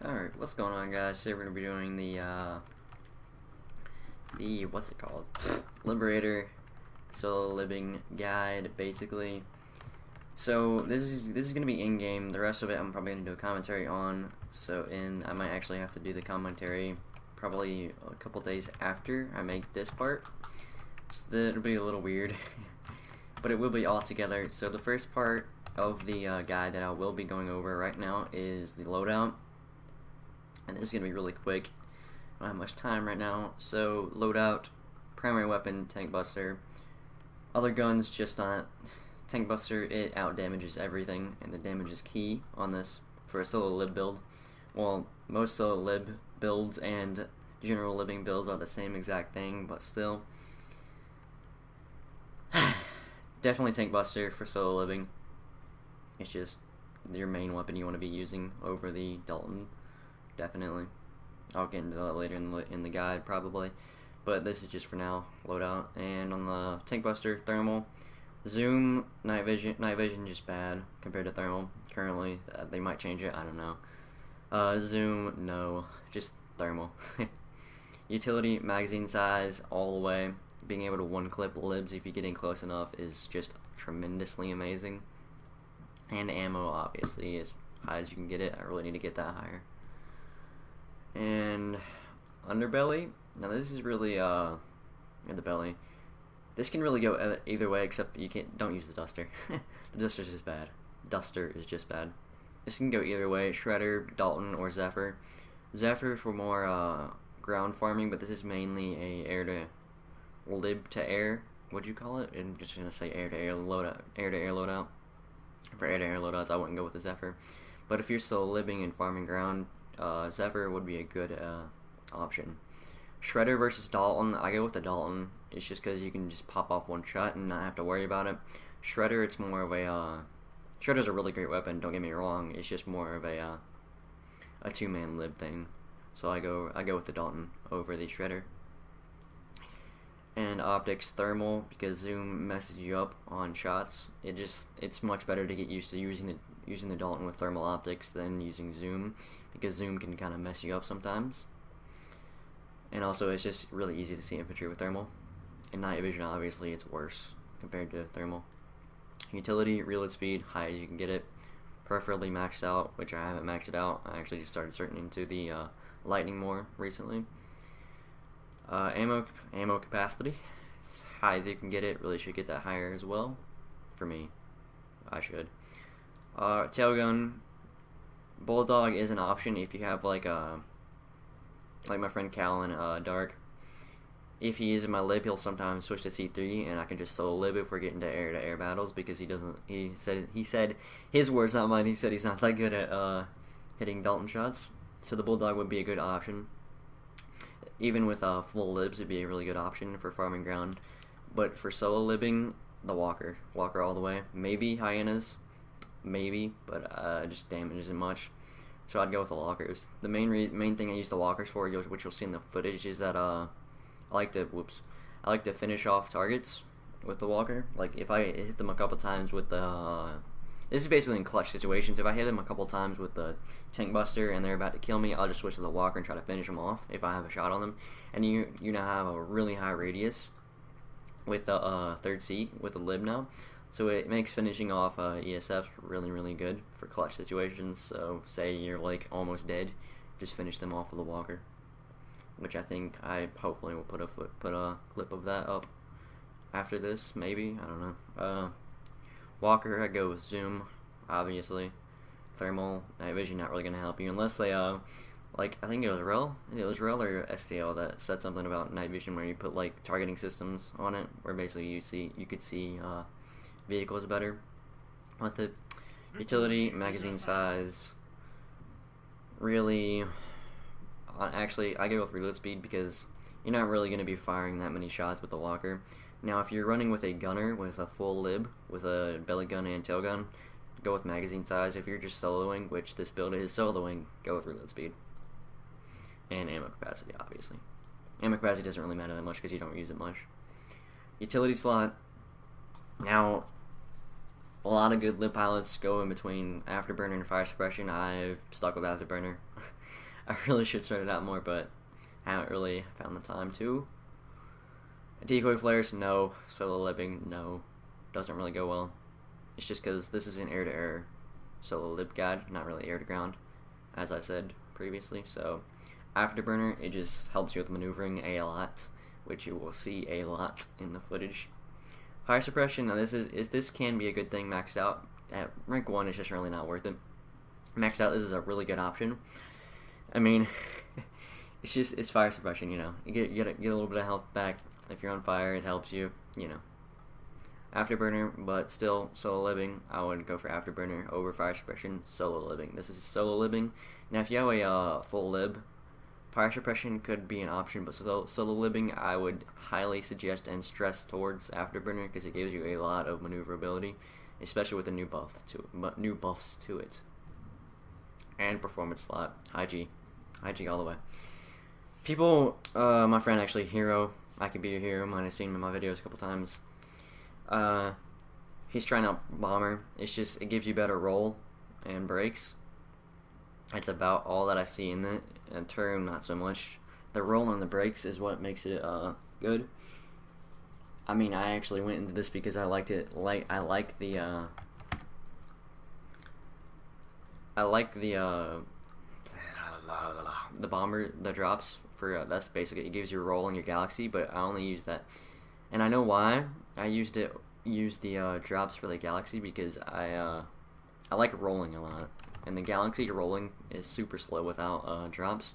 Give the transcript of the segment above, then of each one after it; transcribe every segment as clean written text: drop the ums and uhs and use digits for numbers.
Alright, what's going on, guys? Today we're going to be doing the what's it called? Liberator solo living guide, basically. So this is going to be in-game. The rest of it I'm probably going to do a commentary on. I might actually have to do the commentary probably a couple days after I make this part. So it'll be a little weird, but it will be all together. So the first part of the guide that I will be going over right now is the loadout. And this is going to be really quick. I don't have much time right now. So, loadout, primary weapon, tank buster. Other guns, just not. Tank buster, it out damages everything, and the damage is key on this for a solo lib build. Well, most solo lib builds and general living builds are the same exact thing, but still. Definitely tank buster for solo living. It's just your main weapon you want to be using over the Dalton. Definitely. I'll get into that later in the guide probably, but this is just for now. Loadout. And on the tank buster, thermal, zoom, night vision just bad compared to thermal. Currently, they might change it. I don't know. Zoom, no, just thermal. Utility, magazine size, all the way. Being able to one-clip libs if you get in close enough is just tremendously amazing. And ammo, obviously, as high as you can get it. I really need to get that higher. And underbelly, now this is really in the belly. This can really go either way, except you don't use the duster. The duster is just bad. Duster is just bad. This can go either way: Shredder, Dalton, or Zephyr. Zephyr for more ground farming, but this is mainly a air to lib to air. What'd you call it? I'm just gonna say air to air loadout. Air to air loadout. For air to air loadouts, I wouldn't go with the Zephyr. But if you're still libbing and farming ground, Zephyr would be a good option. Shredder versus Dalton, I go with the Dalton. It's just because you can just pop off one shot and not have to worry about it. Shredder, it's more of a Shredder's a really great weapon. Don't get me wrong. It's just more of a two-man lib thing. So I go with the Dalton over the Shredder. And optics, thermal, because zoom messes you up on shots. It's much better to get used to using the Dalton with thermal optics than using zoom, because zoom can kind of mess you up sometimes. And also, it's just really easy to see infantry with thermal. In night vision, obviously, it's worse compared to thermal. Utility, reload speed, high as you can get it. Preferably maxed out, which I haven't maxed it out. I actually just started starting into the lightning more recently. Ammo capacity, as high as you can get it. Really should get that higher as well. For me, I should. Tailgun, Bulldog is an option if you have like my friend Cal in Dark. If he is in my lib, he'll sometimes switch to C3, and I can just solo lib if we're getting to air battles, because he said his words, not mine. He said he's not that good at hitting Dalton shots, so the Bulldog would be a good option. Even with full libs, it'd be a really good option for farming ground. But for solo libbing, the Walker all the way. Maybe hyenas, maybe, but just damage isn't much. So I'd go with the Walkers. The main thing I use the Walkers for, which you'll see in the footage, is that I like to finish off targets with the Walker. Like if I hit them a couple times with the this is basically in clutch situations. If I hit them a couple times with the tank buster and they're about to kill me, I'll just switch to the Walker and try to finish them off if I have a shot on them. And you now have a really high radius with the third seat with the lib now, so it makes finishing off ESFs really good for clutch situations. So say you're like almost dead, just finish them off with the Walker, which I think I hopefully will put a clip of that up after this. Maybe, I don't know. Walker, I go with zoom, obviously. Thermal, night vision, not really gonna help you unless they like I think it was Rel or STL that said something about night vision where you put like targeting systems on it, where basically you could see vehicles better with it. Utility, magazine size, really. Actually, I go with reload speed because you're not really gonna be firing that many shots with the Walker. Now, if you're running with a gunner with a full lib, with a belly gun and tail gun, go with magazine size. If you're just soloing, which this build is soloing, go with reload speed. And ammo capacity, obviously. Ammo capacity doesn't really matter that much because you don't use it much. Utility slot. Now, A lot of good lib pilots go in between Afterburner and Fire Suppression. I've stuck with Afterburner. I really should start it out more, but I haven't really found the time to. Decoy flares, no. Solo libbing, no. Doesn't really go well. It's just because this is an air-to-air solo lib guide, not really air-to-ground, as I said previously. So Afterburner, it just helps you with maneuvering a lot, which you will see a lot in the footage. Fire suppression, now this can be a good thing maxed out. At rank 1, it's just really not worth it. Maxed out, this is a really good option. I mean, it's fire suppression, you know. You get a little bit of health back. If you're on fire, it helps you, you know. Afterburner, but still, solo libbing, I would go for Afterburner over fire suppression, solo libbing. This is solo libbing. Now, if you have a full lib, fire suppression could be an option, but solo libbing, I would highly suggest and stress towards Afterburner because it gives you a lot of maneuverability, especially with the new buffs to it. And performance slot, high G all the way. People, my friend actually, Hero, I could be your hero, might have seen him in my videos a couple times. He's trying out Bomber. It's just, it gives you better roll and brakes. That's about all that I see in it. And turn, not so much. The roll and the brakes is what makes it good. I mean, I actually went into this because I liked it. I like the Bomber, the drops for that's basically, it gives you a roll in your Galaxy, but I only use that, and I know why. I used the drops for the Galaxy because I like rolling a lot, and the Galaxy rolling is super slow without drops,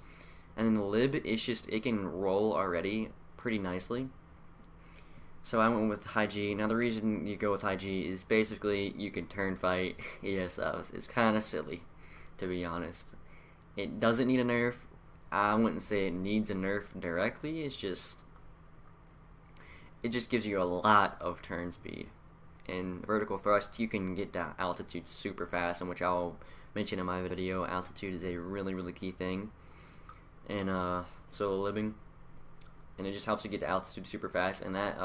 and then the lib, it's just, it can roll already pretty nicely. So I went with high G. Now the reason you go with high G is basically you can turn fight ESFs. It's kind of silly, to be honest. It doesn't need a nerf. I wouldn't say it needs a nerf directly. It just gives you a lot of turn speed. In vertical thrust, you can get to altitude super fast, and which I'll mention in my video. Altitude is a really, really key thing in solo libbing, and it just helps you get to altitude super fast. And that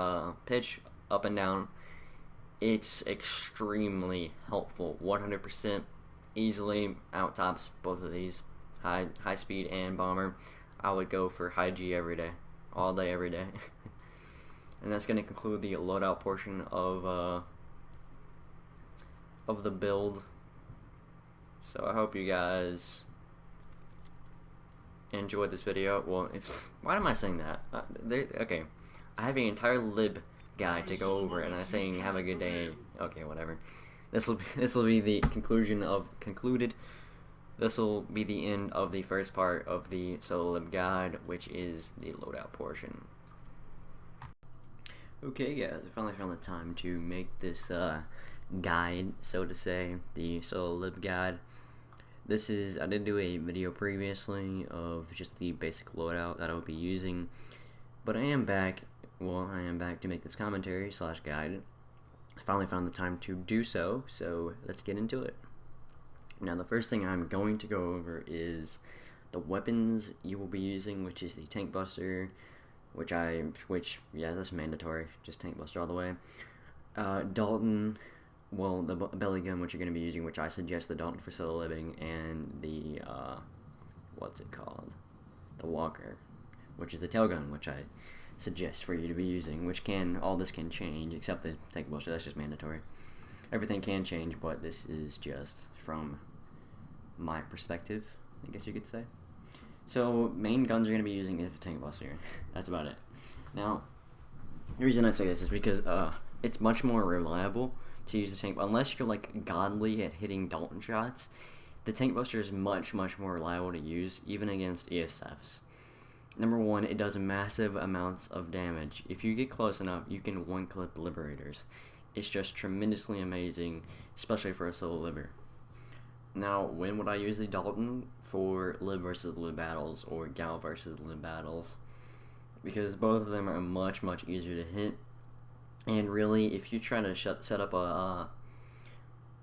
pitch up and down, it's extremely helpful. 100% easily out tops both of these. High speed and Bomber. I would go for high G every day, all day, every day. And that's going to conclude the loadout portion of the build. So I hope you guys enjoyed this video. Well, why am I saying that? Okay, I have an entire lib guide to go over, and I'm saying have a good day. Okay, whatever. This will be the concluded. This will be the end of the first part of the solo lib guide, which is the loadout portion. Okay guys, I finally found the time to make this guide, so to say, the solo lib guide. I did do a video previously of just the basic loadout that I would be using, but I am back to make this commentary / guide. I finally found the time to do so let's get into it. Now the first thing I'm going to go over is the weapons you will be using, which is the Tank Buster, which yeah, that's mandatory, just Tank Buster all the way. Dalton, well, the belly gun, which you're going to be using, which I suggest the Dalton for solo living, and the, what's it called? The Walker, which is the tail gun, which I suggest for you to be using, which all this can change, except the Tank Buster, that's just mandatory. Everything can change, but this is just from my perspective, I guess you could say. So, main guns you're going to be using is the Tank Buster. That's about it. Now, the reason I say this is because it's much more reliable to use the tank. Unless you're like godly at hitting Dalton shots, the Tank Buster is much, much more reliable to use, even against ESFs. Number one, it does massive amounts of damage. If you get close enough, you can one-clip Liberators. It's just tremendously amazing, especially for a solo libber. Now, when would I use the Dalton? For lib versus lib battles, or gal versus lib battles, because both of them are much, much easier to hit. And really, if you try to set up a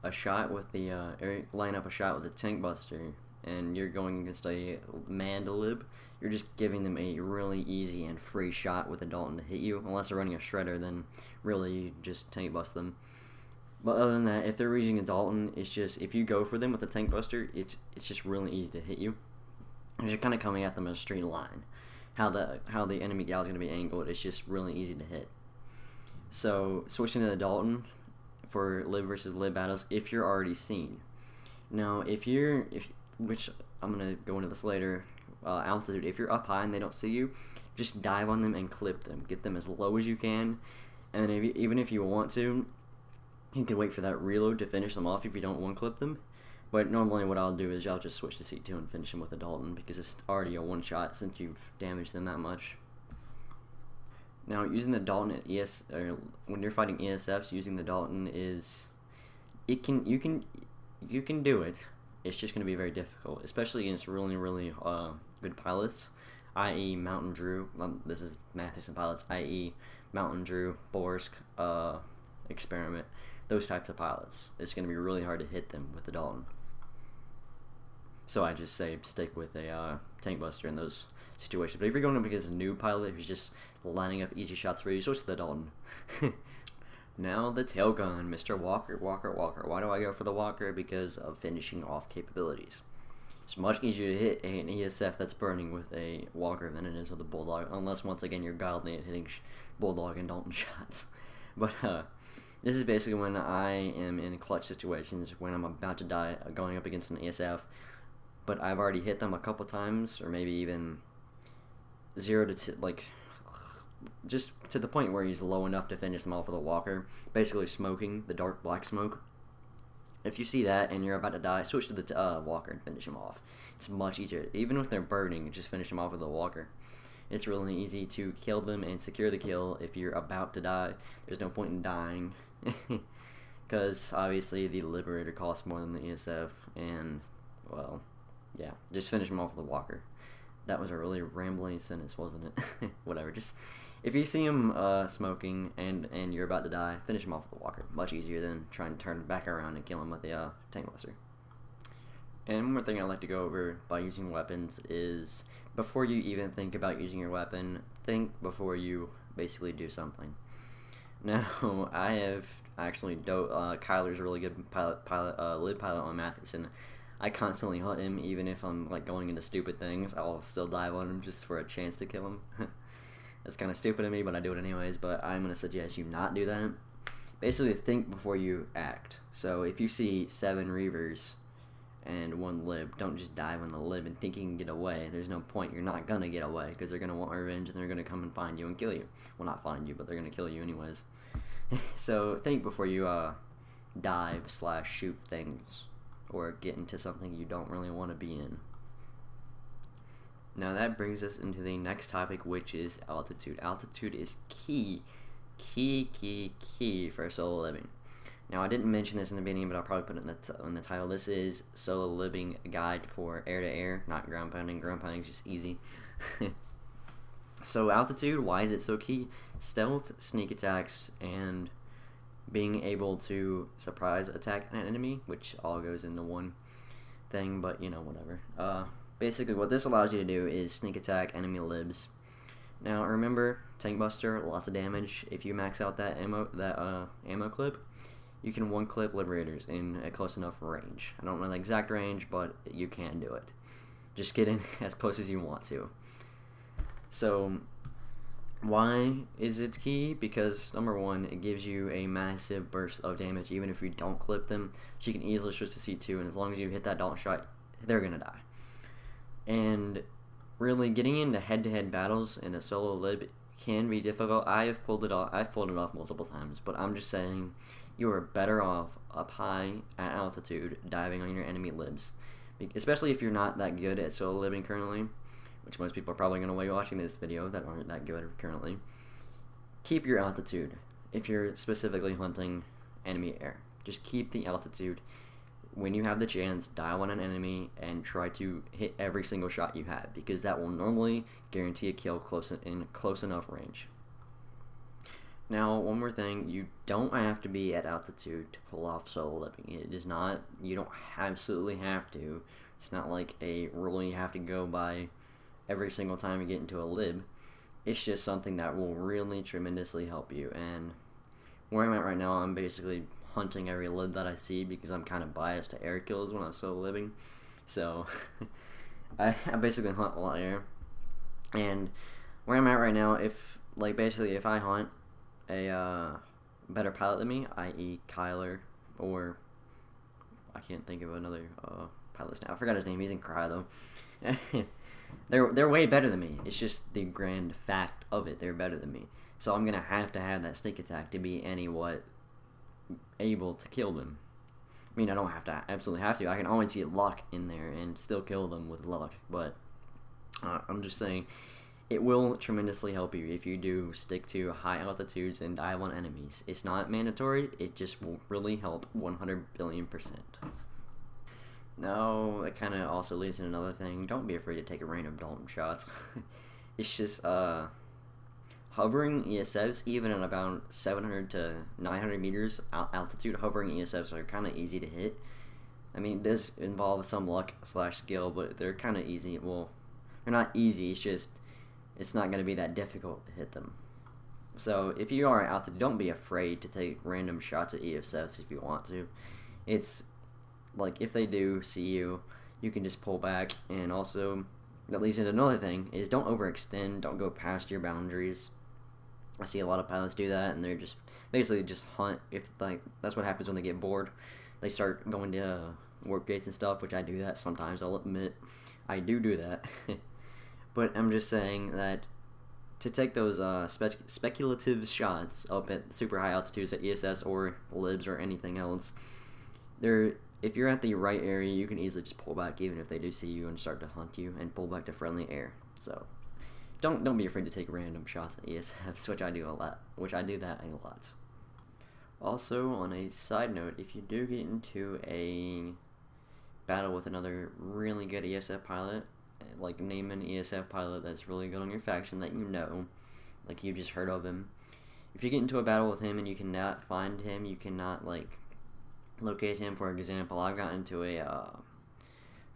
shot with the line up a shot with the Tank Buster, and you're going against a manned lib, you're just giving them a really easy and free shot with a Dalton to hit you. Unless they're running a shredder, then really you just Tank Bust them. But other than that, if they're using a Dalton, it's just if you go for them with a tank buster, it's just really easy to hit you. Because you're kind of coming at them in a straight line. How the enemy gal is going to be angled, it's just really easy to hit. So switching to the Dalton for lib versus lib battles, if you're already seen. Now, which I'm gonna go into this later, altitude. If you're up high and they don't see you, just dive on them and clip them. Get them as low as you can, and then even if you want to, you can wait for that reload to finish them off if you don't one-clip them. But normally what I'll do is I'll just switch to C2 and finish them with a Dalton because it's already a one-shot since you've damaged them that much. Now, using the Dalton at when you're fighting ESFs, using the Dalton is you can do it. It's just going to be very difficult, especially against really good pilots, i.e. Mountain Drew. This is Matheson pilots, i.e. Mountain Drew, Borsk, Experiment. Those types of pilots. It's going to be really hard to hit them with the Dalton. So I just say stick with a tank buster in those situations. But if you're going up against a new pilot who's just lining up easy shots for you, switch to the Dalton. Now the tail gun, Mr. Walker. Why do I go for the Walker? Because of finishing off capabilities. It's much easier to hit an ESF that's burning with a Walker than it is with a Bulldog, unless once again you're godly at hitting Bulldog and Dalton shots. But this is basically when I am in clutch situations, when I'm about to die, going up against an ESF, but I've already hit them a couple times, or maybe even 0 to just to the point where he's low enough to finish them off with a Walker, basically smoking the dark black smoke. If you see that and you're about to die, switch to the Walker and finish him off. It's much easier. Even if they're burning, just finish them off with a Walker. It's really easy to kill them and secure the kill if you're about to die. There's no point in dying. Because obviously the Liberator costs more than the ESF, and, well, yeah, just finish them off with a Walker. That was a really rambling sentence, wasn't it? Whatever, just, if you see him smoking and you're about to die, finish him off with a Walker. Much easier than trying to turn back around and kill him with the tank buster. And one more thing I'd like to go over by using weapons is, before you even think about using your weapon, think before you basically do something. Now, I have actually Kyler's a really good lib pilot on Matheson. I constantly hunt him, even if I'm like going into stupid things. I'll still dive on him just for a chance to kill him. That's kind of stupid of me, but I do it anyways. But I'm going to suggest you not do that. Basically, think before you act. So if you see 7 Reavers and 1 lib, don't just dive on the lib and think you can get away. There's no point. You're not going to get away because they're going to want revenge and they're going to come and find you and kill you. Well, not find you, but they're going to kill you anyways. So think before you dive/shoot things or get into something you don't really want to be in. Now that brings us into the next topic, which is altitude. Altitude is key for solo living. Now, I didn't mention this in the beginning, but I'll probably put it in the title. This is Solo Living Guide for Air-to-Air, not ground pounding. Ground pounding is just easy. So, altitude, why is it so key? Stealth, sneak attacks, and being able to surprise attack an enemy, which all goes into one thing, but, you know, whatever. Basically, what this allows you to do is sneak attack enemy libs. Now, remember, Tank Buster, lots of damage. If you max out that ammo clip, you can one-clip Liberators in a close enough range. I don't know the exact range, but you can do it. Just get in as close as you want to. So, why is it key? Because, number one, it gives you a massive burst of damage even if you don't clip them. So you can easily switch to C2, and as long as you hit that Dalton shot, they're going to die. And really, getting into head-to-head battles in a solo lib can be difficult. I've pulled it off multiple times, but I'm just saying you are better off up high at altitude diving on your enemy libs, especially if you're not that good at solo living currently, which most people are probably going to be watching this video that aren't that good currently. Keep your altitude if you're specifically hunting enemy air. Just keep the altitude. When you have the chance, dive on an enemy and try to hit every single shot you have, because that will normally guarantee a kill in close enough range. Now, one more thing, you don't have to be at altitude to pull off solo living. It is not, you don't absolutely have to. It's not like a rule you have to go by every single time you get into a lib. It's just something that will really tremendously help you. And where I'm at right now, I'm basically hunting every lib that I see because I'm kind of biased to air kills when I'm solo living. So I basically hunt a lot of air. And where I'm at right now, if I hunt a better pilot than me, i.e. Kyler, or I can't think of another pilot now. I forgot his name. He's in Cry though. They're way better than me. It's just the grand fact of it. They're better than me. So I'm gonna have to have that sneak attack to be able to kill them. I mean, I don't have to absolutely have to. I can always get luck in there and still kill them with luck. But I'm just saying, it will tremendously help you if you do stick to high altitudes and dive on enemies. It's not mandatory. It just will really help 100 billion%. Now, that kind of also leads to another thing. Don't be afraid to take random Dalton shots. It's just hovering ESFs, even at about 700 to 900 meters altitude, hovering ESFs are kind of easy to hit. I mean, it does involve some luck / skill, but they're kind of easy. Well, they're not easy. It's not going to be that difficult to hit them. So if you are at altitude, don't be afraid to take random shots at ESFs if you want to. It's like if they do see you, you can just pull back. And also, that leads into another thing, is don't overextend. Don't go past your boundaries. I see a lot of pilots do that, and they're just basically just hunt. If that's what happens when they get bored. They start going to warp gates and stuff, which I do that sometimes. I'll admit, I do that. But I'm just saying that to take those speculative shots up at super high altitudes at ESS or libs or anything else, if you're at the right area, you can easily just pull back, even if they do see you and start to hunt you, and pull back to friendly air. So don't be afraid to take random shots at ESFs, which I do a lot. A lot. Also, on a side note, if you do get into a battle with another really good ESF pilot, like name an ESF pilot that's really good on your faction that you know, like you just heard of him. If you get into a battle with him and you cannot find him, you cannot locate him. For example, I've gotten into a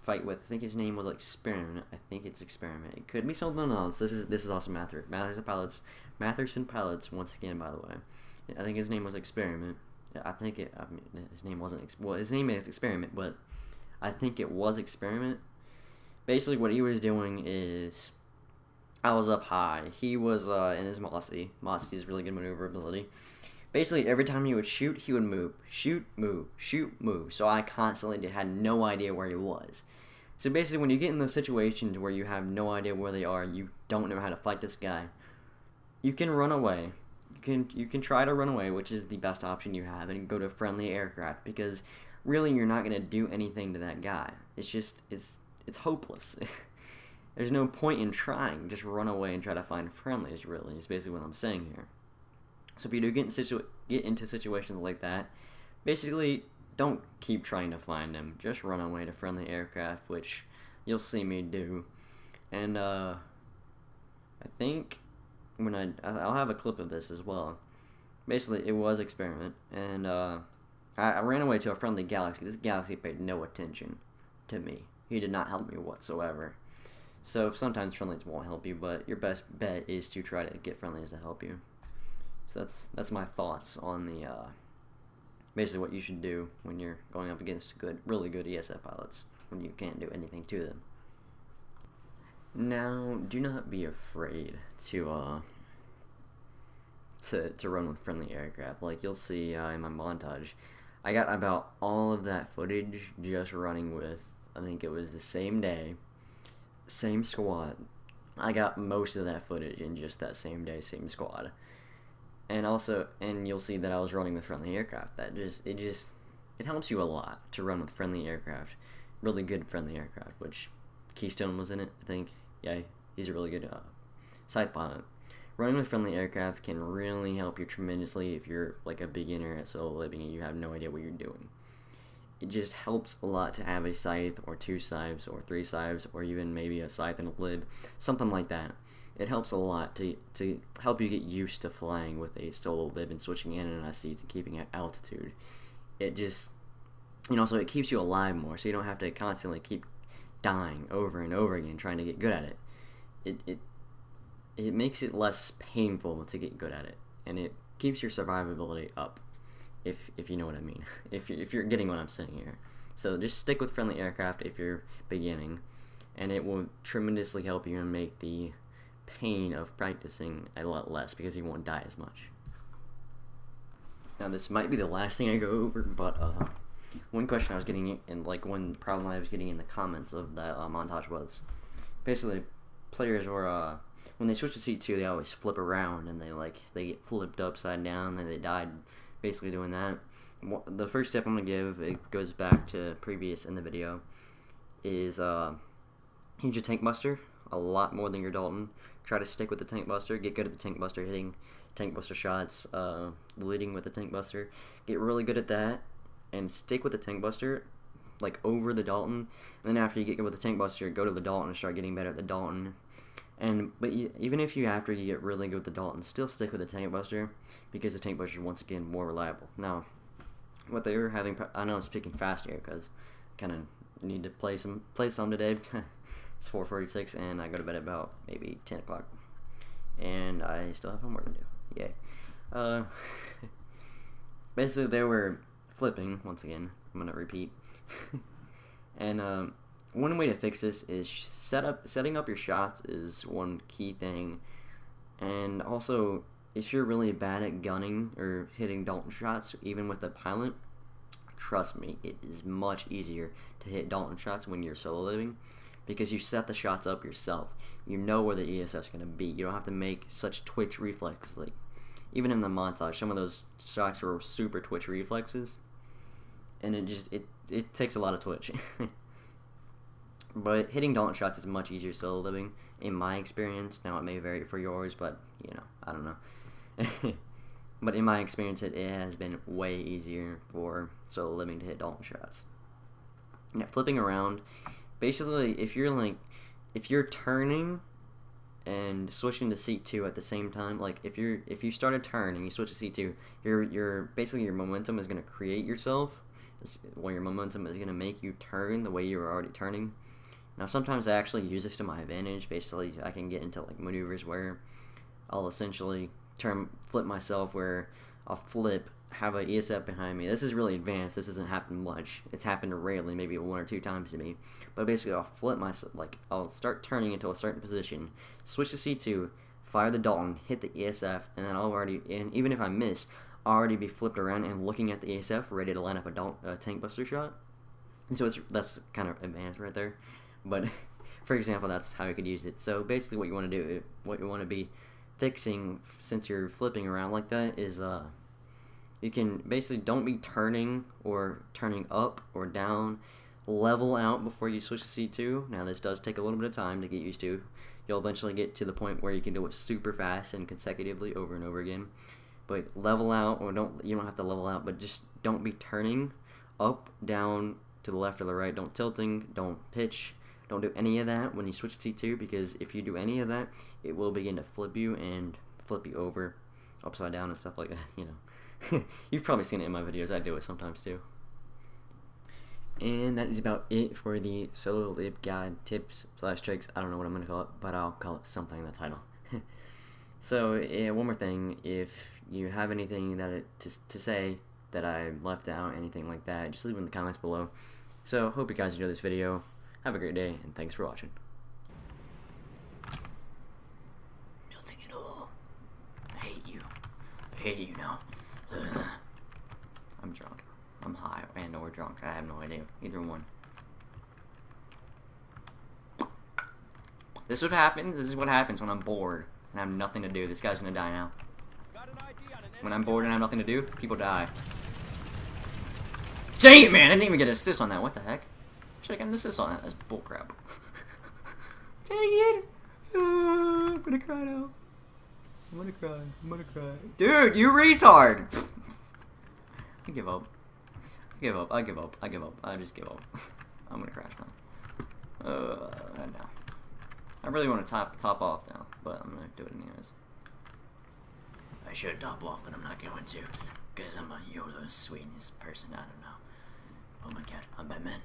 fight with, I think his name was Experiment. I think it's Experiment. It could be something else. This is also Matherson Pilots once again, by the way. I think his name was Experiment. His name wasn't. His name is Experiment, but I think it was Experiment. Basically, what he was doing is, I was up high. He was in his Mossy. Mossy's really good maneuverability. Basically, every time he would shoot, he would move. Shoot, move, shoot, move. So I constantly had no idea where he was. So basically, when you get in those situations where you have no idea where they are, you don't know how to fight this guy, you can run away. You can try to run away, which is the best option you have, and go to friendly aircraft, because really you're not going to do anything to that guy. It's hopeless. There's no point in trying. Just run away and try to find friendlies, really, is basically what I'm saying here. So if you do get into situations like that, basically don't keep trying to find them. Just run away to friendly aircraft, which you'll see me do. And I think I'll have a clip of this as well. Basically, it was Experiment, and I ran away to a friendly galaxy. This galaxy paid no attention to me. He did not help me whatsoever. So sometimes friendlies won't help you, but your best bet is to try to get friendlies to help you. So that's my thoughts on the basically what you should do when you're going up against really good ESF pilots when you can't do anything to them. Now, do not be afraid to run with friendly aircraft. Like you'll see in my montage, I got about all of that footage just running with, I think it was the same day, same squad. I got most of that footage in just that same day, same squad. And you'll see that I was running with friendly aircraft. It helps you a lot to run with friendly aircraft, really good friendly aircraft. Which Keystone was in it, I think. Yeah, he's a really good side pilot. Running with friendly aircraft can really help you tremendously if you're like a beginner at solo living and you have no idea what you're doing. It just helps a lot to have a scythe or 2 scythes or 3 scythes or even maybe a scythe and a lib, something like that. It helps a lot to help you get used to flying with a solo lib and switching in and out of seats and keeping at altitude. It just, so it keeps you alive more, so you don't have to constantly keep dying over and over again trying to get good at it. It makes it less painful to get good at it, and it keeps your survivability up. if you know what I mean. if you're getting what I'm saying here. So just stick with friendly aircraft if you're beginning, and it will tremendously help you and make the pain of practicing a lot less because you won't die as much. Now this might be the last thing I go over, but one question I was getting, and like one problem I was getting in the comments of that montage was, basically, players were when they switch to C2, they always flip around and they get flipped upside down and they died basically doing that. The first tip I'm gonna give, it goes back to previous in the video, is use your tank buster a lot more than your Dalton. Try to stick with the tank buster, get good at the tank buster, hitting tank buster shots, leading with the tank buster. Get really good at that and stick with the tank buster like over the Dalton, and then after you get good with the tank buster, go to the Dalton and start getting better at the Dalton. But even if after you get really good with the Dalton, still stick with the tank buster, because the tank buster is once again more reliable. Now, what they're having, I know I'm speaking fast here because I kind of need to play some today. It's 4:46 and I go to bed at about maybe 10 o'clock, and I still have homework to do. Yay. Basically, they were flipping once again. I'm gonna repeat. And one way to fix this is setting up your shots is one key thing, and also if you're really bad at gunning or hitting Dalton shots, even with the pilot, trust me, it is much easier to hit Dalton shots when you're solo living, because you set the shots up yourself. You know where the ESS is going to be. You don't have to make such twitch reflexes. Like, even in the montage, some of those shots were super twitch reflexes, and it takes a lot of twitch. But hitting Dalton shots is much easier solo living, in my experience. Now it may vary for yours, but you know, I don't know. But in my experience, it has been way easier for solo living to hit Dalton shots. Yeah, flipping around, basically, if you're turning and switching to seat 2 at the same time, like if you start a turn and you switch to seat 2, your basically your momentum is gonna create yourself. Well, your momentum is gonna make you turn the way you were already turning. Now, sometimes I actually use this to my advantage. Basically, I can get into like maneuvers where I'll essentially flip myself, where I'll flip, have an ESF behind me. This is really advanced. This doesn't happen much. It's happened rarely, maybe 1 or 2 times to me. But basically, I'll flip myself, like I'll start turning into a certain position, switch to C2, fire the Dalton, hit the ESF, and then and even if I miss, I'll already be flipped around and looking at the ESF, ready to line up a tank buster shot. And so that's kind of advanced right there. But for example, that's how you could use it. So basically, what you want to do, what you want to be fixing, since you're flipping around like that, is you can basically don't be turning or turning up or down. Level out before you switch to C2. Now, this does take a little bit of time to get used to. You'll eventually get to the point where you can do it super fast and consecutively over and over again. But level out, or you don't have to level out, but just don't be turning up, down, to the left or the right. Don't tilting, don't pitch, don't do any of that when you switch to C2, because if you do any of that, it will begin to flip you and flip you over upside down and stuff like that, you know. You've probably seen it in my videos. I do it sometimes too. And that is about it for the solo lib guide tips / tricks. I don't know what I'm going to call it, but I'll call it something in the title. So, one more thing, if you have anything to say that I left out, anything like that, just leave it in the comments below. So, hope you guys enjoyed this video. Have a great day, and thanks for watching. Nothing at all. I hate you. I hate you now. I'm drunk. I'm high and or drunk. I have no idea. Either one. This is what happens. This is what happens when I'm bored and I have nothing to do. This guy's gonna die now. When I'm bored and I have nothing to do, people die. Dang it, man! I didn't even get an assist on that. What the heck? Should I get an assist on that? That's bullcrap. Dang it! I'm gonna cry now. I'm gonna cry. I'm gonna cry. Dude, you retard! I give up. I give up. I give up. I give up. I just give up. I'm gonna crash now. No. I really want to top off now, but I'm gonna do it anyways. I should top off, but I'm not going to, because I'm a YOLO sweetness person. I don't know. Oh my god, I'm Batman.